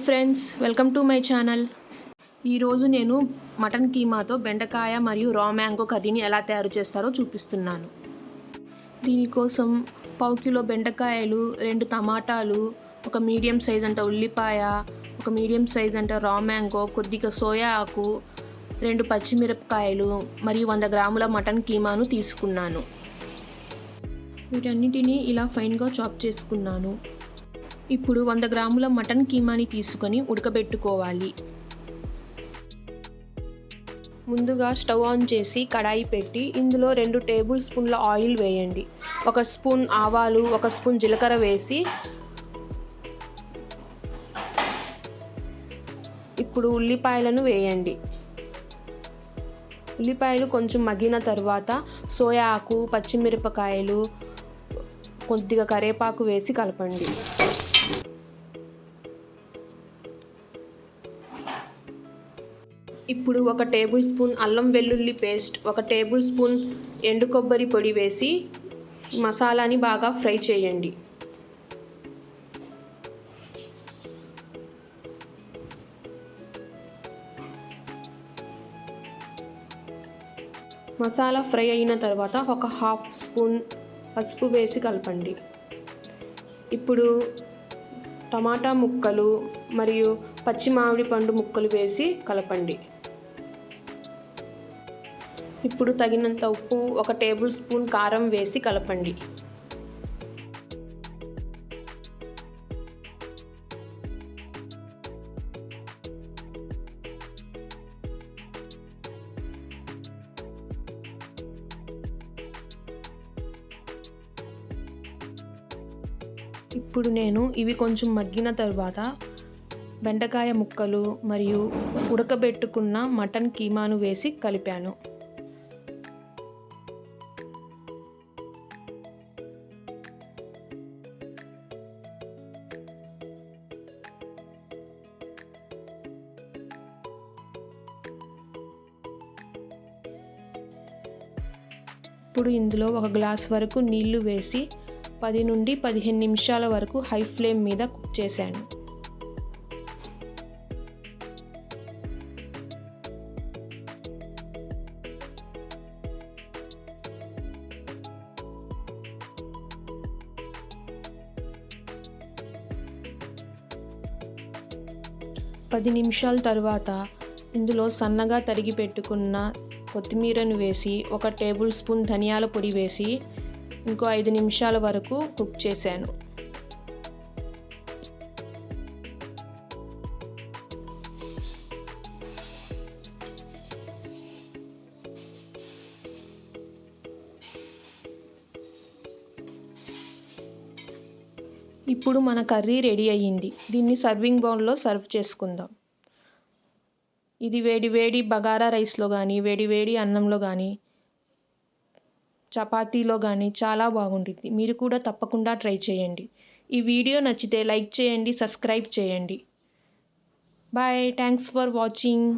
Friends, welcome to my channel. ఈరోజు నేను mutton కీమాతో బెండకాయ మరియు రా మ్యాంగో కర్రీని ఎలా తయారు చేస్తారో చూపిస్తున్నాను. దీనికోసం పావు కిలో బెండకాయలు, 2 టమాటాలు, ఒక మీడియం సైజ్ అంత ఉల్లిపాయ, ఒక మీడియం సైజ్ అంత రా మ్యాంగో, కొద్దిగా సోయా ఆకు, 2 పచ్చిమిరపకాయలు మరియు 100 గ్రాముల మటన్ కీమాను తీసుకున్నాను. వీటన్నిటిని ఇలా ఫైన్గా చాప్ చేసుకున్నాను. ఇప్పుడు 100 గ్రాముల మటన్ కీమాని తీసుకొని ఉడకబెట్టుకోవాలి. ముందుగా స్టవ్ ఆన్ చేసి కడాయి పెట్టి ఇందులో 2 టేబుల్ స్పూన్ల ఆయిల్ వేయండి. 1 స్పూన్ ఆవాలు, 1 స్పూన్ జీలకర్ర వేసి ఇప్పుడు ఉల్లిపాయలను వేయండి. ఉల్లిపాయలు కొంచెం మగ్గిన తర్వాత సోయా ఆకు, పచ్చిమిరపకాయలు, కొద్దిగా కరివేపాకు వేసి కలపండి. ఇప్పుడు 1 టేబుల్ స్పూన్ అల్లం వెల్లుల్లి పేస్ట్, 1 టేబుల్ స్పూన్ ఎండు కొబ్బరి పొడి వేసి మసాలాని బాగా ఫ్రై చేయండి. మసాలా ఫ్రై అయిన తర్వాత 1/2 స్పూన్ పసుపు వేసి కలపండి. ఇప్పుడు టమాటా ముక్కలు మరియు పచ్చి మామిడి పండు ముక్కలు వేసి కలపండి. ఇప్పుడు తగినంత ఉప్పు, 1 టేబుల్ స్పూన్ కారం వేసి కలపండి. ఇప్పుడు నేను ఇవి కొంచెం మగ్గిన తర్వాత బెండకాయ ముక్కలు మరియు ఉడకబెట్టుకున్న మటన్ కీమాను వేసి కలిపాను. ఇప్పుడు ఇందులో 1 గ్లాస్ వరకు నీళ్లు వేసి 10 నుండి 15 నిమిషాల వరకు హై ఫ్లేమ్ మీద కుక్ చేశాను. పది నిమిషాల తర్వాత ఇందులో సన్నగా తరిగి పెట్టుకున్న కొత్తిమీరను వేసి 1 టేబుల్ స్పూన్ ధనియాల పొడి వేసి ఇంకో 5 నిమిషాల వరకు కుక్ చేశాను. ఇప్పుడు మన కర్రీ రెడీ అయ్యింది. దీన్ని సర్వింగ్ బౌల్లో సర్వ్ చేసుకుందాం. ఇది వేడి బగారా రైస్లో కానీ, వేడి అన్నంలో కానీ, చపాతీలో కానీ చాలా బాగుంటుంది. మీరు కూడా తప్పకుండా ట్రై చేయండి. ఈ వీడియో నచ్చితే లైక్ చేయండి, సబ్స్క్రైబ్ చేయండి. బాయ్. Thanks for watching.